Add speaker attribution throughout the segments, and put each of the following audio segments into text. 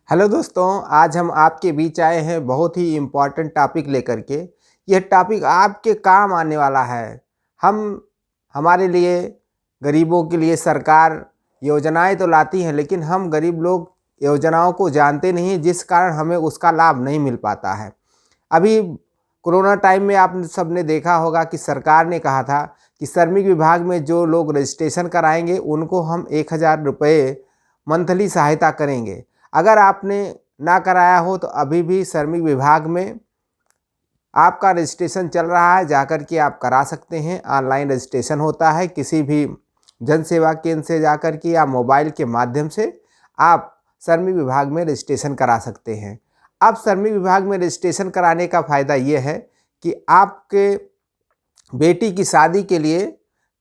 Speaker 1: Hello दोस्तों, आज हम आपके बीच आए हैं बहुत ही इम्पोर्टेंट टॉपिक लेकर के। यह टॉपिक आपके काम आने वाला है। हम हमारे लिए, गरीबों के लिए सरकार योजनाएं तो लाती है, लेकिन हम गरीब लोग योजनाओं को जानते नहीं हैं, जिस कारण हमें उसका लाभ नहीं मिल पाता है। अभी कोरोना टाइम में आप सब ने देखा होगा कि सरकार ने कहा था कि श्रमिक विभाग में जो लोग रजिस्ट्रेशन कराएंगे उनको हम 1,000 रुपये मंथली सहायता करेंगे। अगर आपने ना कराया हो तो अभी भी श्रमिक विभाग में आपका रजिस्ट्रेशन चल रहा है, जाकर के आप करा सकते हैं। ऑनलाइन रजिस्ट्रेशन होता है, किसी भी जन सेवा केंद्र से जाकर के या मोबाइल के माध्यम से आप श्रमिक विभाग में रजिस्ट्रेशन करा सकते हैं। अब श्रमिक विभाग में रजिस्ट्रेशन कराने का फ़ायदा ये है कि आपके बेटी की शादी के लिए,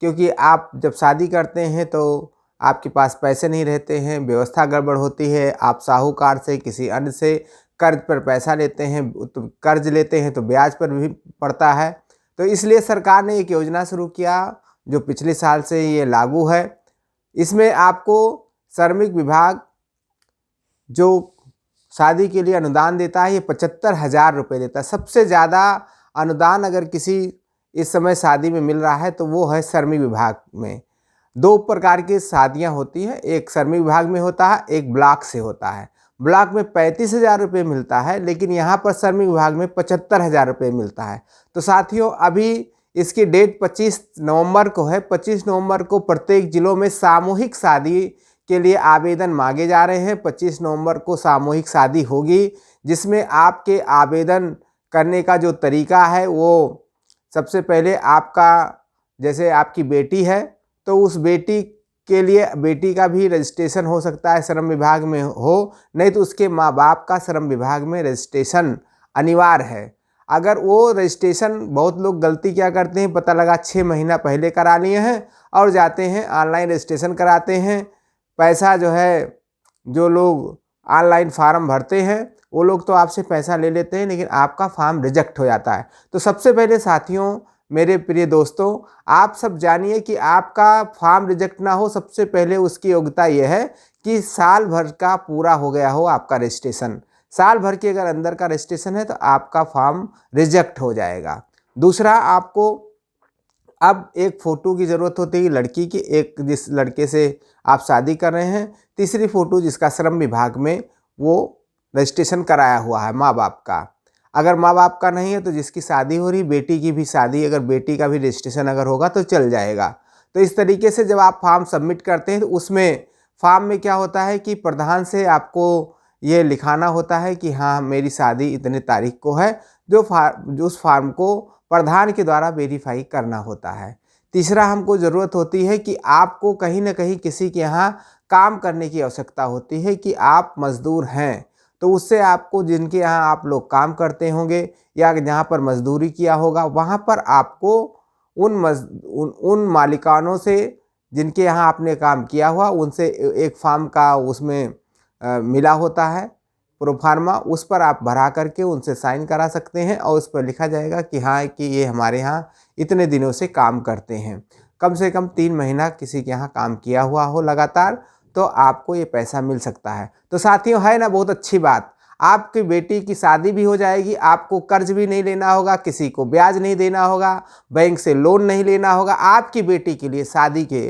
Speaker 1: क्योंकि आप जब शादी करते हैं तो आपके पास पैसे नहीं रहते हैं, व्यवस्था गड़बड़ होती है, आप साहूकार से किसी अन्य से कर्ज पर पैसा लेते हैं, तो कर्ज लेते हैं तो ब्याज पर भी पड़ता है। तो इसलिए सरकार ने एक योजना शुरू किया जो पिछले साल से ये लागू है। इसमें आपको श्रमिक विभाग जो शादी के लिए अनुदान देता है, ये 75,000 रुपये देता है। सबसे ज़्यादा अनुदान अगर किसी इस समय शादी में मिल रहा है तो वो है श्रमिक विभाग में। दो प्रकार की शादियाँ होती हैं, एक श्रमिक विभाग में होता है, एक ब्लॉक से होता है। ब्लॉक में 35,000 रुपये मिलता है, लेकिन यहाँ पर श्रमिक विभाग में 75,000 रुपये मिलता है। तो साथियों, अभी इसकी डेट 25 नवंबर को है। 25 नवंबर को प्रत्येक जिलों में सामूहिक शादी के लिए आवेदन मांगे जा रहे हैं। 25 नवंबर को सामूहिक शादी होगी, जिसमें आपके आवेदन करने का जो तरीका है वो सबसे पहले आपका, जैसे आपकी बेटी है तो उस बेटी के लिए बेटी का भी रजिस्ट्रेशन हो सकता है श्रम विभाग में हो, नहीं तो उसके माँ बाप का श्रम विभाग में रजिस्ट्रेशन अनिवार्य है। अगर वो रजिस्ट्रेशन, बहुत लोग गलती क्या करते हैं, पता लगा 6 महीना पहले करा लिए हैं और जाते हैं ऑनलाइन रजिस्ट्रेशन कराते हैं। पैसा जो है, जो लोग ऑनलाइन फार्म भरते हैं वो लोग तो आपसे पैसा ले लेते हैं, लेकिन आपका फॉर्म रिजेक्ट हो जाता है। तो सबसे पहले साथियों, मेरे प्रिय दोस्तों, आप सब जानिए कि आपका फॉर्म रिजेक्ट ना हो, सबसे पहले उसकी योग्यता यह है कि साल भर का पूरा हो गया हो आपका रजिस्ट्रेशन। साल भर के अगर अंदर का रजिस्ट्रेशन है तो आपका फॉर्म रिजेक्ट हो जाएगा। दूसरा, आपको अब एक फ़ोटो की ज़रूरत होती है लड़की की, एक जिस लड़के से आप शादी कर रहे हैं। तीसरी फ़ोटो जिसका श्रम विभाग में वो रजिस्ट्रेशन कराया हुआ है माँ बाप का। अगर माँ बाप का नहीं है तो जिसकी शादी हो रही, बेटी की भी शादी, अगर बेटी का भी रजिस्ट्रेशन अगर होगा तो चल जाएगा। तो इस तरीके से जब आप फॉर्म सबमिट करते हैं तो उसमें फॉर्म में क्या होता है कि प्रधान से आपको ये लिखाना होता है कि हाँ, मेरी शादी इतने तारीख को है। जो उस फॉर्म को प्रधान के द्वारा वेरीफाई करना होता है। तीसरा, हमको ज़रूरत होती है कि आपको कहीं ना कहीं किसी के यहाँ काम करने की आवश्यकता होती है, कि आप मज़दूर हैं। तो उससे आपको, जिनके यहाँ आप लोग काम करते होंगे या जहाँ पर मजदूरी किया होगा, वहाँ पर आपको उन मालिकानों से जिनके यहाँ आपने काम किया हुआ, उनसे एक फॉर्म का उसमें मिला होता है प्रोफार्मा, उस पर आप भरा करके उनसे साइन करा सकते हैं और उस पर लिखा जाएगा कि हाँ, कि ये हमारे यहाँ इतने दिनों से काम करते हैं। कम से कम 3 महीना किसी के यहाँ काम किया हुआ हो लगातार, तो आपको ये पैसा मिल सकता है। तो साथियों, है ना बहुत अच्छी बात। आपकी बेटी की शादी भी हो जाएगी, आपको कर्ज भी नहीं लेना होगा, किसी को ब्याज नहीं देना होगा, बैंक से लोन नहीं लेना होगा। आपकी बेटी के लिए शादी के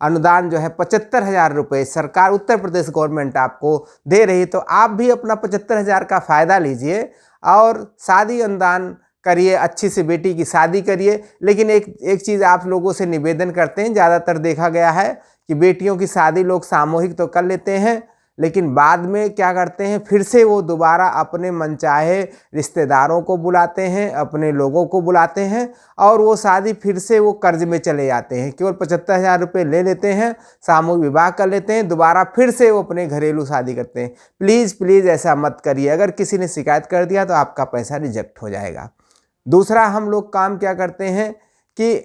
Speaker 1: अनुदान जो है 75,000 रुपये सरकार, उत्तर प्रदेश गवर्नमेंट आपको दे रही। तो आप भी अपना 75,000 का फ़ायदा लीजिए और शादी अनुदान करिए, अच्छी सी बेटी की शादी करिए। लेकिन एक चीज़ आप लोगों से निवेदन करते हैं, ज़्यादातर देखा गया है कि बेटियों की शादी लोग सामूहिक तो कर लेते हैं, लेकिन बाद में क्या करते हैं, फिर से वो दोबारा अपने मनचाहे रिश्तेदारों को बुलाते हैं, अपने लोगों को बुलाते हैं और वो शादी फिर से वो कर्ज में चले जाते हैं। केवल 75,000 रुपये ले लेते हैं, सामूहिक विवाह कर लेते हैं, दोबारा फिर से वो अपने घरेलू शादी करते हैं। प्लीज़ प्लीज़ ऐसा मत करिए। अगर किसी ने शिकायत कर दिया तो आपका पैसा रिजेक्ट हो जाएगा। दूसरा, हम लोग काम क्या करते हैं कि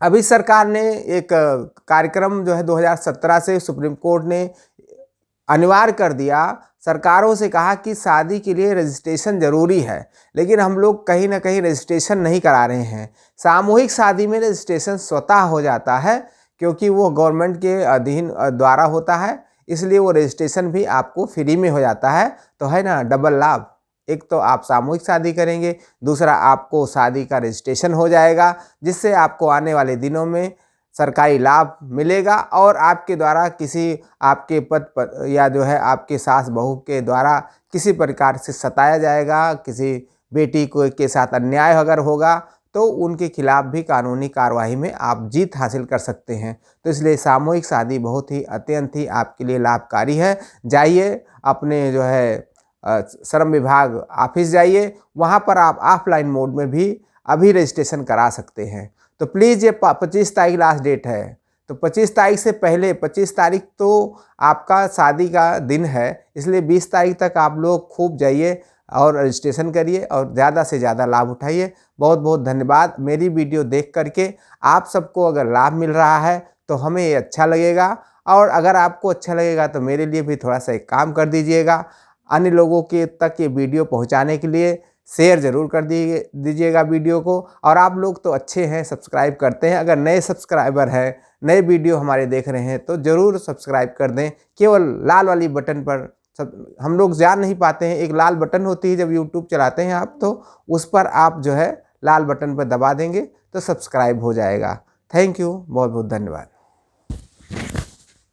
Speaker 1: अभी सरकार ने एक कार्यक्रम जो है 2017 से सुप्रीम कोर्ट ने अनिवार्य कर दिया, सरकारों से कहा कि शादी के लिए रजिस्ट्रेशन ज़रूरी है, लेकिन हम लोग कहीं ना कहीं रजिस्ट्रेशन नहीं करा रहे हैं। सामूहिक शादी में रजिस्ट्रेशन स्वतः हो जाता है, क्योंकि वो गवर्नमेंट के अधीन द्वारा होता है। इसलिए वो रजिस्ट्रेशन भी आपको फ्री में हो जाता है। तो है ना डबल लाभ, एक तो आप सामूहिक शादी करेंगे, दूसरा आपको शादी का रजिस्ट्रेशन हो जाएगा, जिससे आपको आने वाले दिनों में सरकारी लाभ मिलेगा और आपके द्वारा किसी आपके पद पर या जो है आपके सास बहू के द्वारा किसी प्रकार से सताया जाएगा, किसी बेटी को के साथ अन्याय अगर होगा तो उनके खिलाफ भी कानूनी कार्रवाई में आप जीत हासिल कर सकते हैं। तो इसलिए सामूहिक शादी बहुत ही अत्यंत ही आपके लिए लाभकारी है। जाइए अपने जो है श्रम विभाग ऑफिस जाइए, वहाँ पर आप ऑफलाइन मोड में भी अभी रजिस्ट्रेशन करा सकते हैं। तो प्लीज़ ये 25 तारीख लास्ट डेट है, तो 25 तारीख से पहले 25 तारीख तो आपका शादी का दिन है, इसलिए 20 तारीख तक आप लोग खूब जाइए और रजिस्ट्रेशन करिए और ज़्यादा से ज़्यादा लाभ उठाइए। बहुत बहुत धन्यवाद। मेरी वीडियो देख करके आप सबको अगर लाभ मिल रहा है तो हमें ये अच्छा लगेगा, और अगर आपको अच्छा लगेगा तो मेरे लिए भी थोड़ा सा एक काम कर दीजिएगा, अन्य लोगों के तक ये वीडियो पहुंचाने के लिए शेयर ज़रूर कर दीजिएगा वीडियो को। और आप लोग तो अच्छे हैं, सब्सक्राइब करते हैं, अगर नए सब्सक्राइबर हैं, नए वीडियो हमारे देख रहे हैं तो ज़रूर सब्सक्राइब कर दें। केवल लाल वाली बटन पर हम लोग जान नहीं पाते हैं, एक लाल बटन होती है जब यूट्यूब चलाते हैं आप, तो उस पर आप जो है लाल बटन पर दबा देंगे तो सब्सक्राइब हो जाएगा। थैंक यू, बहुत बहुत धन्यवाद।